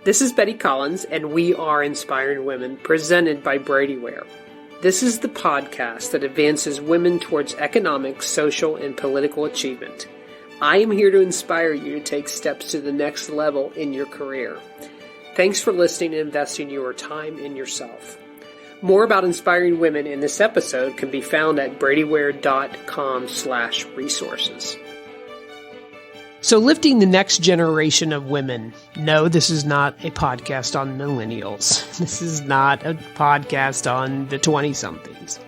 This is Betty Collins, and we are Inspiring Women, presented by Bradyware. This is the podcast that advances women towards economic, social, and political achievement. I am here to inspire you to take steps to the next level in your career. Thanks for listening and investing your time in yourself. More about inspiring women in this episode can be found at bradyware.com/resources. So, lifting the next generation of women. No, this is not a podcast on millennials. This is not a podcast on the 20-somethings.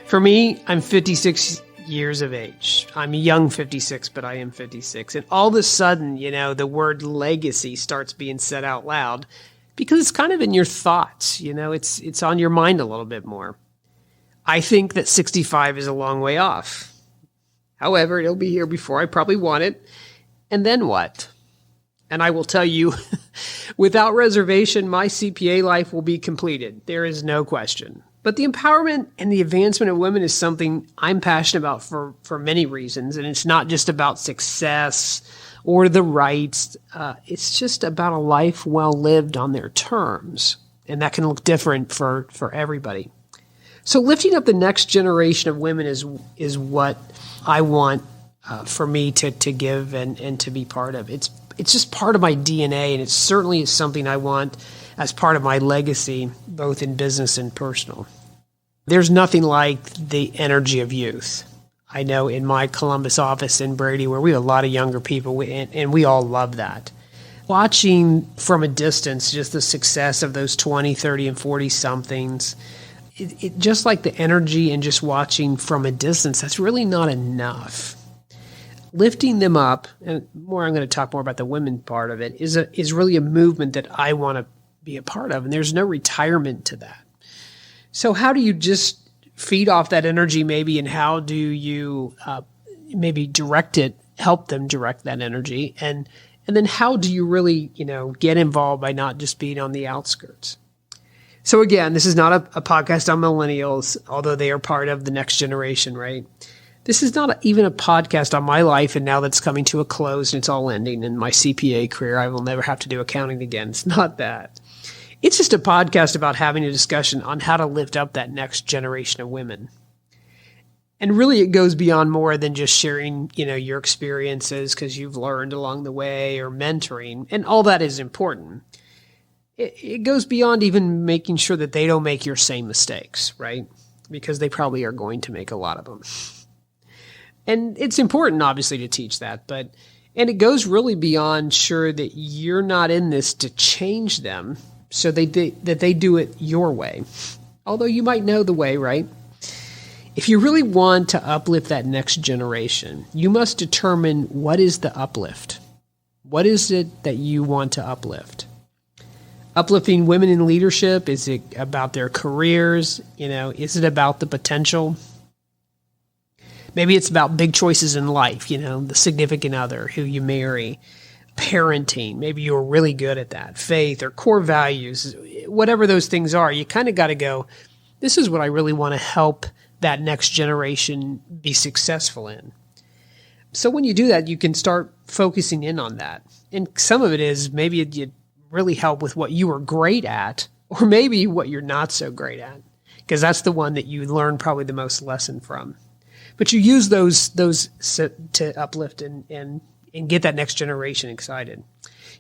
For me, I'm 56 years of age. I'm a young 56, but I am 56. And all of a sudden, the word legacy starts being said out loud because it's kind of in your thoughts. It's on your mind a little bit more. I think that 65 is a long way off. However, it'll be here before I probably want it. And then what? And I will tell you, without reservation, my CPA life will be completed. There is no question. But the empowerment and the advancement of women is something I'm passionate about for many reasons. And it's not just about success or the rights. It's just about a life well lived on their terms. And that can look different for everybody. So lifting up the next generation of women is what I want for me to give and to be part of. It's just part of my DNA, and it certainly is something I want as part of my legacy, both in business and personal. There's nothing like the energy of youth. I know in my Columbus office in Brady, where we have a lot of younger people, and we all love that. Watching from a distance just the success of those 20, 30, and 40-somethings, it just like the energy and just watching from a distance, that's really not enough. Lifting them up, and I'm going to talk more about the women part of it, is really a movement that I want to be a part of, and there's no retirement to that. So how do you just feed off that energy maybe, and how do you maybe direct it, help them direct that energy, and then how do you really get involved by not just being on the outskirts? So again, this is not a podcast on millennials, although they are part of the next generation, right? This is not even a podcast on my life, and now that's coming to a close and it's all ending in my CPA career. I will never have to do accounting again. It's not that. It's just a podcast about having a discussion on how to lift up that next generation of women. And really, it goes beyond more than just sharing, your experiences because you've learned along the way, or mentoring, and all that is important. It goes beyond even making sure that they don't make your same mistakes, right? Because they probably are going to make a lot of them. And it's important, obviously, to teach that, and it goes really beyond sure that you're not in this to change them so that they do it your way. Although you might know the way, right? If you really want to uplift that next generation, you must determine what is the uplift. What is it that you want to uplift? Uplifting women in leadership, is it about their careers? Is it about the potential? Maybe it's about big choices in life, the significant other, who you marry, parenting. Maybe you're really good at that. Faith or core values, whatever those things are, you kind of got to go, this is what I really want to help that next generation be successful in. So when you do that, you can start focusing in on that. And some of it is maybe you really help with what you were great at, or maybe what you're not so great at, because that's the one that you learn probably the most lesson from. But you use those to uplift and get that next generation excited.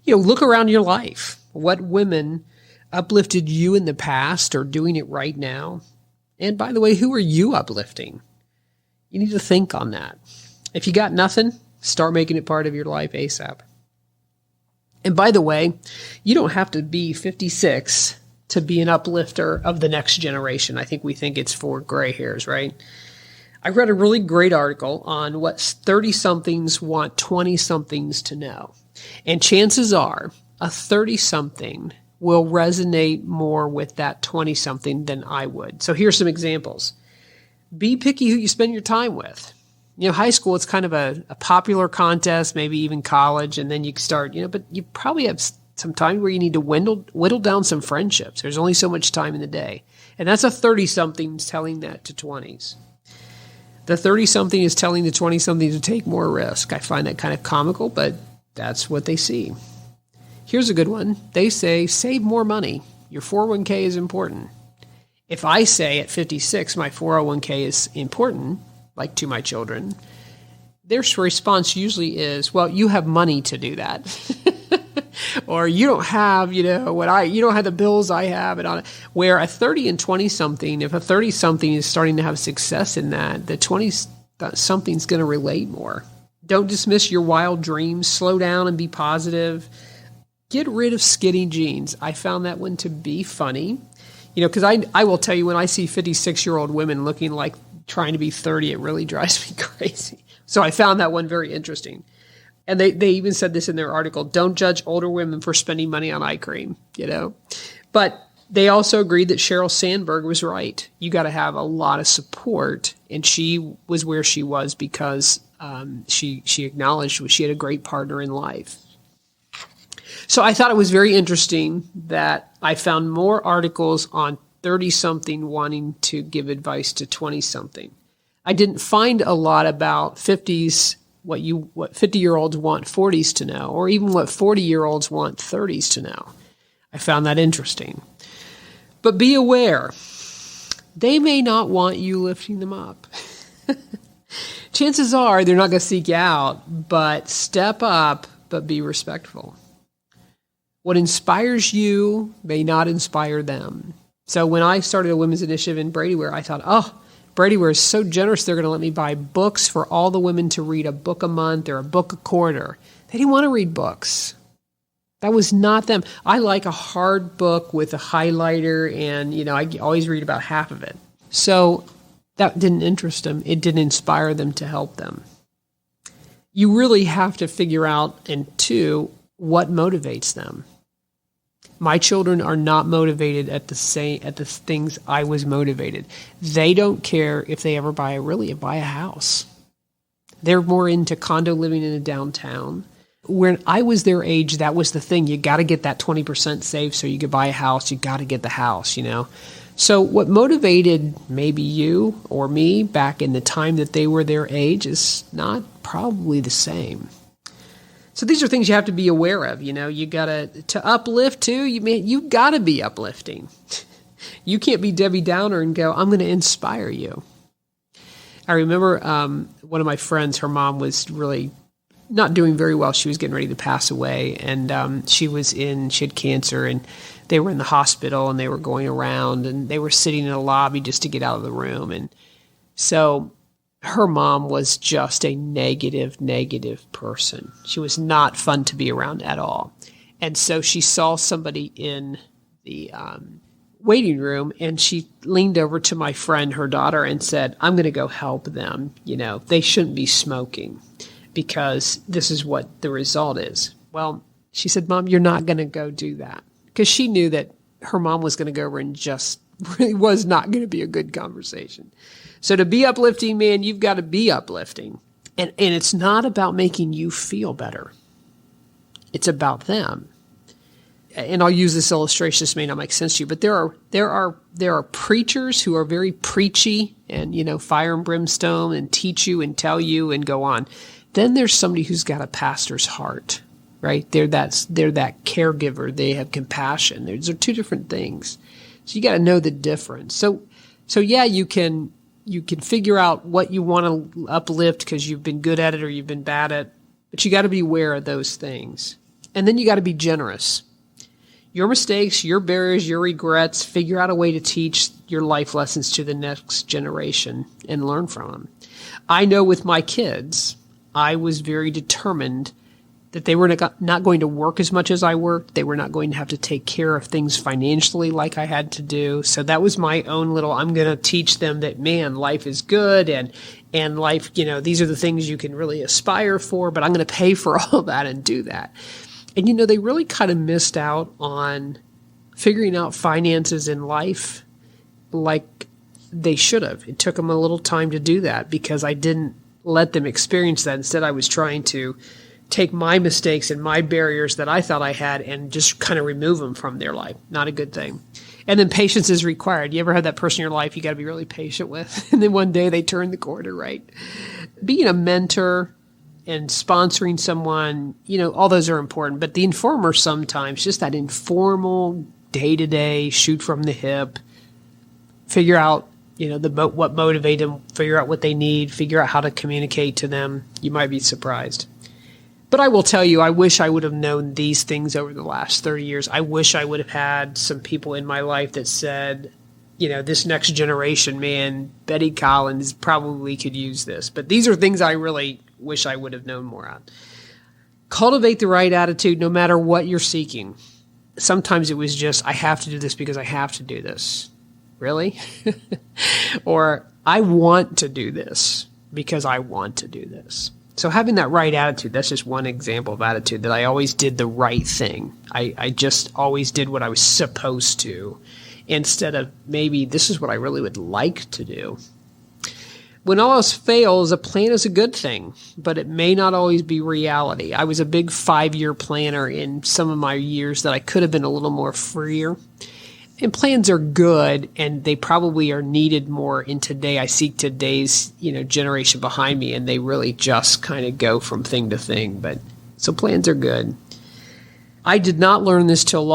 Look around your life. What women uplifted you in the past or doing it right now? And by the way, who are you uplifting? You need to think on that. If you got nothing, start making it part of your life ASAP. And by the way, you don't have to be 56 to be an uplifter of the next generation. I think we think it's for gray hairs, right? I read a really great article on what 30-somethings want 20-somethings to know. And chances are a 30-something will resonate more with that 20-something than I would. So here's some examples. Be picky who you spend your time with. High school, it's kind of a popular contest, maybe even college, and then you start, but you probably have some time where you need to whittle down some friendships. There's only so much time in the day. And that's a 30-something telling that to 20s. The 30-something is telling the 20-something to take more risk. I find that kind of comical, but that's what they see. Here's a good one. They say, save more money. Your 401k is important. If I say at 56, my 401k is important, like to my children, their response usually is, well, you have money to do that. Or you don't have, you don't have the bills I have. And where a 30 and 20 something, if a 30 something is starting to have success in that, the 20 something's going to relate more. Don't dismiss your wild dreams. Slow down and be positive. Get rid of skinny jeans. I found that one to be funny. Because I will tell you, when I see 56-year-old women looking like trying to be 30, it really drives me crazy. So I found that one very interesting. And they even said this in their article, don't judge older women for spending money on eye cream, But they also agreed that Sheryl Sandberg was right. You got to have a lot of support. And she was where she was because she acknowledged she had a great partner in life. So I thought it was very interesting that I found more articles on 30-something wanting to give advice to 20-something. I didn't find a lot about 50s, what 50-year-olds want 40s to know, or even what 40-year-olds want 30s to know. I found that interesting. But be aware, they may not want you lifting them up. Chances are they're not going to seek you out, but step up, but be respectful. What inspires you may not inspire them. So when I started a women's initiative in Bradyware, I thought, Bradyware is so generous, they're going to let me buy books for all the women to read a book a month or a book a quarter. They didn't want to read books. That was not them. I like a hard book with a highlighter, and, I always read about half of it. So that didn't interest them. It didn't inspire them to help them. You really have to figure out, and two, what motivates them. My children are not motivated at the things I was motivated. They don't care if they ever buy a house. They're more into condo living in a downtown. When I was their age, that was the thing. You got to get that 20% saved so you could buy a house. You got to get the house, So what motivated maybe you or me back in the time that they were their age is not probably the same. So these are things you have to be aware of. You got to uplift too. You got to be uplifting. You can't be Debbie Downer and go, I'm going to inspire you. I remember one of my friends, her mom was really not doing very well. She was getting ready to pass away, and she had cancer, and they were in the hospital, and they were going around, and they were sitting in a lobby just to get out of the room. And so her mom was just a negative person. She was not fun to be around at all. And so she saw somebody in the waiting room, and she leaned over to my friend, her daughter, and said, I'm going to go help them. They shouldn't be smoking because this is what the result is. Well, she said, Mom, you're not going to go do that. Because she knew that her mom was going to go over and just really was not going to be a good conversation. So to be uplifting, man, you've got to be uplifting. And it's not about making you feel better. It's about them. And I'll use this illustration. This may not make sense to you, but there are preachers who are very preachy and, fire and brimstone and teach you and tell you and go on. Then there's somebody who's got a pastor's heart, right? They're that caregiver. They have compassion. Those are two different things. So you got to know the difference. So yeah, you can figure out what you want to uplift because you've been good at it or you've been bad at it, but you got to be aware of those things. And then you got to be generous. Your mistakes, your barriers, your regrets, figure out a way to teach your life lessons to the next generation and learn from them. I know with my kids, I was very determined that they were not going to work as much as I worked. They were not going to have to take care of things financially like I had to do. So that was my own little, I'm going to teach them that, man, life is good and life, these are the things you can really aspire for, but I'm going to pay for all that and do that. And, they really kind of missed out on figuring out finances in life like they should have. It took them a little time to do that because I didn't let them experience that. Instead, I was trying to take my mistakes and my barriers that I thought I had and just kind of remove them from their life. Not a good thing. And then patience is required. You ever had that person in your life you got to be really patient with? And then one day they turn the corner, right? Being a mentor and sponsoring someone, all those are important. But the informer sometimes, just that informal, day-to-day, shoot from the hip, figure out, what motivates them, figure out what they need, figure out how to communicate to them. You might be surprised. But I will tell you, I wish I would have known these things over the last 30 years. I wish I would have had some people in my life that said, this next generation, man, Betty Collins probably could use this. But these are things I really wish I would have known more on. Cultivate the right attitude no matter what you're seeking. Sometimes it was just, I have to do this because I have to do this. Really? Or I want to do this because I want to do this. So having that right attitude, that's just one example of attitude, that I always did the right thing. I just always did what I was supposed to, instead of maybe this is what I really would like to do. When all else fails, a plan is a good thing, but it may not always be reality. I was a big 5-year planner in some of my years that I could have been a little more freer. And plans are good, and they probably are needed more in today. I see today's, generation behind me, and they really just kind of go from thing to thing. But so plans are good. I did not learn this till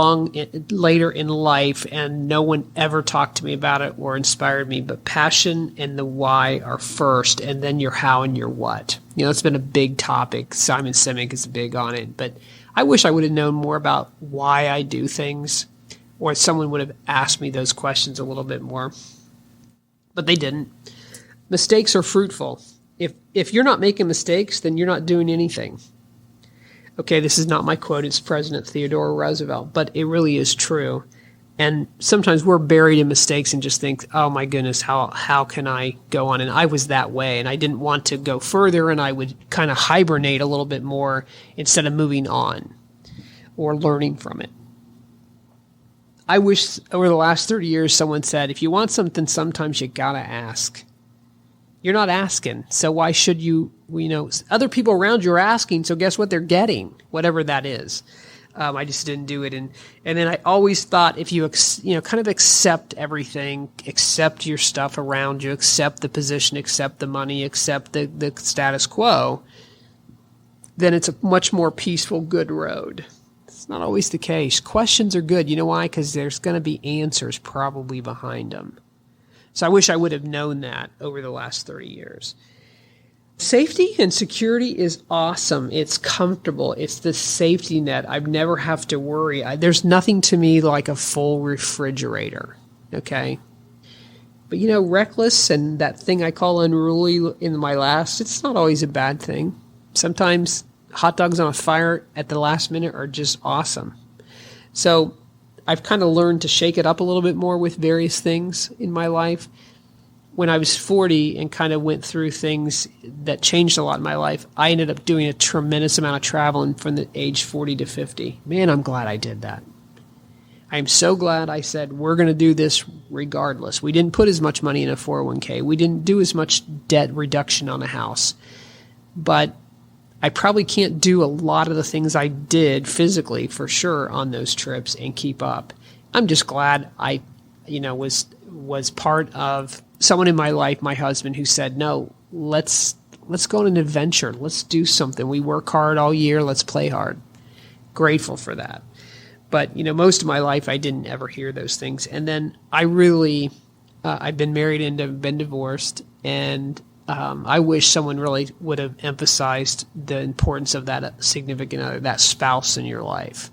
later in life, and no one ever talked to me about it or inspired me. But passion and the why are first, and then your how and your what. It's been a big topic. Simon Sinek is big on it. But I wish I would have known more about why I do things, or someone would have asked me those questions a little bit more. But they didn't. Mistakes are fruitful. If you're not making mistakes, then you're not doing anything. Okay, this is not my quote. It's President Theodore Roosevelt, but it really is true. And sometimes we're buried in mistakes and just think, oh my goodness, how can I go on? And I was that way, and I didn't want to go further, and I would kind of hibernate a little bit more instead of moving on or learning from it. I wish over the last 30 years someone said, if you want something, sometimes you gotta ask. You're not asking, so why should you, other people around you are asking, so guess what they're getting, whatever that is. I just didn't do it. And then I always thought if you, kind of accept everything, accept your stuff around you, accept the position, accept the money, accept the status quo, then it's a much more peaceful, good road. It's not always the case. Questions are good. You know why? Because there's going to be answers probably behind them. So I wish I would have known that over the last 30 years. Safety and security is awesome. It's comfortable. It's the safety net. I never have to worry. There's nothing to me like a full refrigerator. Okay? But reckless and that thing I call unruly in my last, it's not always a bad thing. Sometimes hot dogs on a fire at the last minute are just awesome. So I've kind of learned to shake it up a little bit more with various things in my life. When I was 40 and kind of went through things that changed a lot in my life, I ended up doing a tremendous amount of traveling from the age 40 to 50. Man, I'm glad I did that. I'm so glad I said, we're going to do this regardless. We didn't put as much money in a 401k. We didn't do as much debt reduction on a house. But I probably can't do a lot of the things I did physically for sure on those trips and keep up. I'm just glad I, was part of someone in my life, my husband, who said, no, let's go on an adventure. Let's do something. We work hard all year. Let's play hard. Grateful for that. But, most of my life, I didn't ever hear those things. And then I really, I've been married and have been divorced, and I wish someone really would have emphasized the importance of that significant other, that spouse in your life.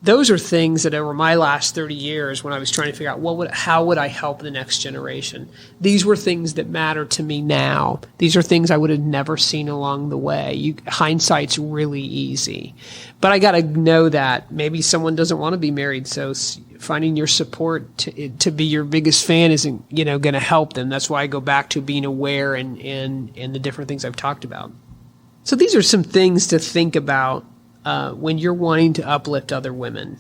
Those are things that over my last 30 years, when I was trying to figure out how would I help the next generation, these were things that matter to me now. These are things I would have never seen along the way. Hindsight's really easy. But I got to know that maybe someone doesn't want to be married, so finding your support to be your biggest fan isn't going to help them. That's why I go back to being aware and the different things I've talked about. So these are some things to think about when you're wanting to uplift other women.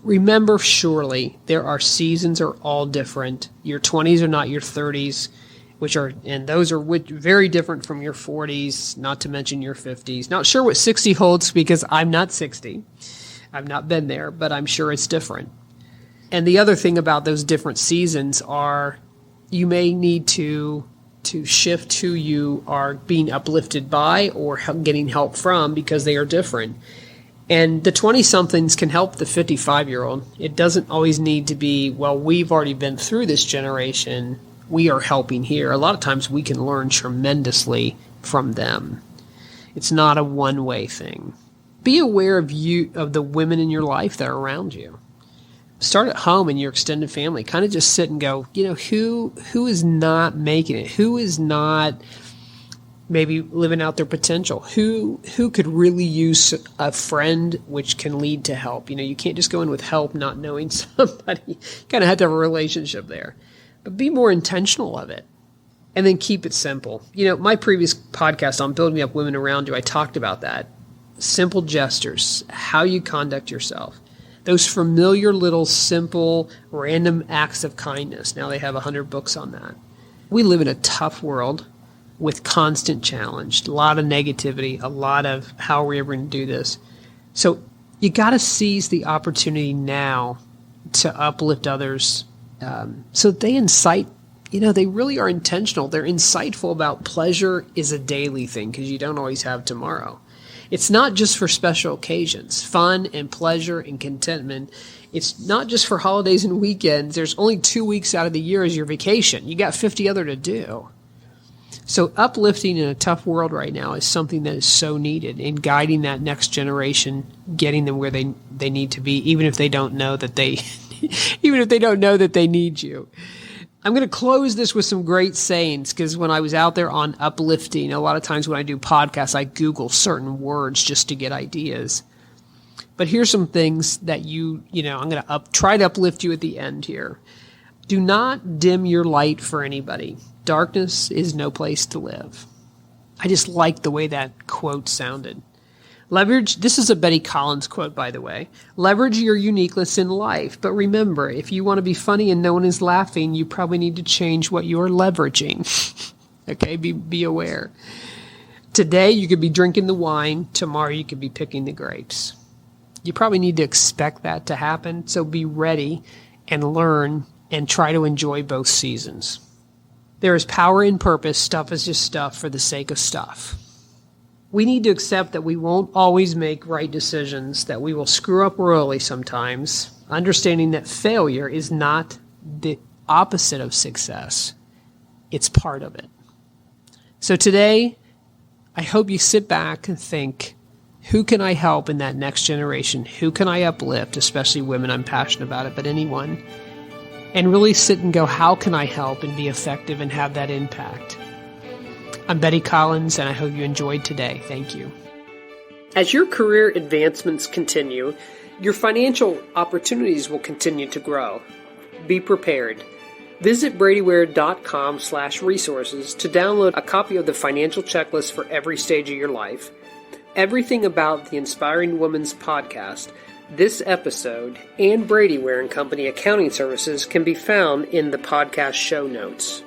Remember, surely there are seasons are all different. Your 20s are not your 30s, and those are very different from your 40s, not to mention your 50s. Not sure what 60 holds because I'm not 60. I've not been there, but I'm sure it's different. And the other thing about those different seasons are you may need to to shift who you are being uplifted by or getting help from, because they are different. And the 20-somethings can help the 55-year-old. It doesn't always need to be, well, we've already been through this generation, we are helping here. A lot of times we can learn tremendously from them. It's not a one-way thing. Be aware of the women in your life that are around you. Start at home in your extended family. Kind of just sit and go, who is not making it? Who is not maybe living out their potential? Who could really use a friend, which can lead to help? You can't just go in with help not knowing somebody. You kind of have to have a relationship there. But be more intentional of it. And then keep it simple. My previous podcast on building up women around you, I talked about that. Simple gestures, how you conduct yourself. Those familiar little simple random acts of kindness. Now they have 100 books on that. We live in a tough world with constant challenge, a lot of negativity, a lot of how are we ever going to do this. So you got to seize the opportunity now to uplift others, so they incite, they really are intentional. They're insightful about pleasure is a daily thing because you don't always have tomorrow. It's not just for special occasions. Fun and pleasure and contentment. It's not just for holidays and weekends. There's only 2 weeks out of the year as your vacation. You got 50 other to do. So uplifting in a tough world right now is something that is so needed in guiding that next generation, getting them where they need to be, even if they don't know that they need you. I'm going to close this with some great sayings, because when I was out there on uplifting, a lot of times when I do podcasts, I Google certain words just to get ideas. But here's some things that I'm going to try to uplift you at the end here. Do not dim your light for anybody. Darkness is no place to live. I just like the way that quote sounded. This is a Betty Collins quote, by the way. Leverage your uniqueness in life. But remember, if you want to be funny and no one is laughing, you probably need to change what you're leveraging. Okay, be aware. Today, you could be drinking the wine. Tomorrow, you could be picking the grapes. You probably need to expect that to happen. So be ready and learn and try to enjoy both seasons. There is power in purpose. Stuff is just stuff for the sake of stuff. We need to accept that we won't always make right decisions, that we will screw up royally sometimes, understanding that failure is not the opposite of success. It's part of it. So today, I hope you sit back and think, who can I help in that next generation? Who can I uplift, especially women? I'm passionate about it, but anyone. And really sit and go, how can I help and be effective and have that impact? I'm Betty Collins, and I hope you enjoyed today. Thank you. As your career advancements continue, your financial opportunities will continue to grow. Be prepared. Visit bradyware.com/resources to download a copy of the financial checklist for every stage of your life. Everything about the Inspiring Woman's podcast, this episode, and Brady Ware & Company accounting services can be found in the podcast show notes.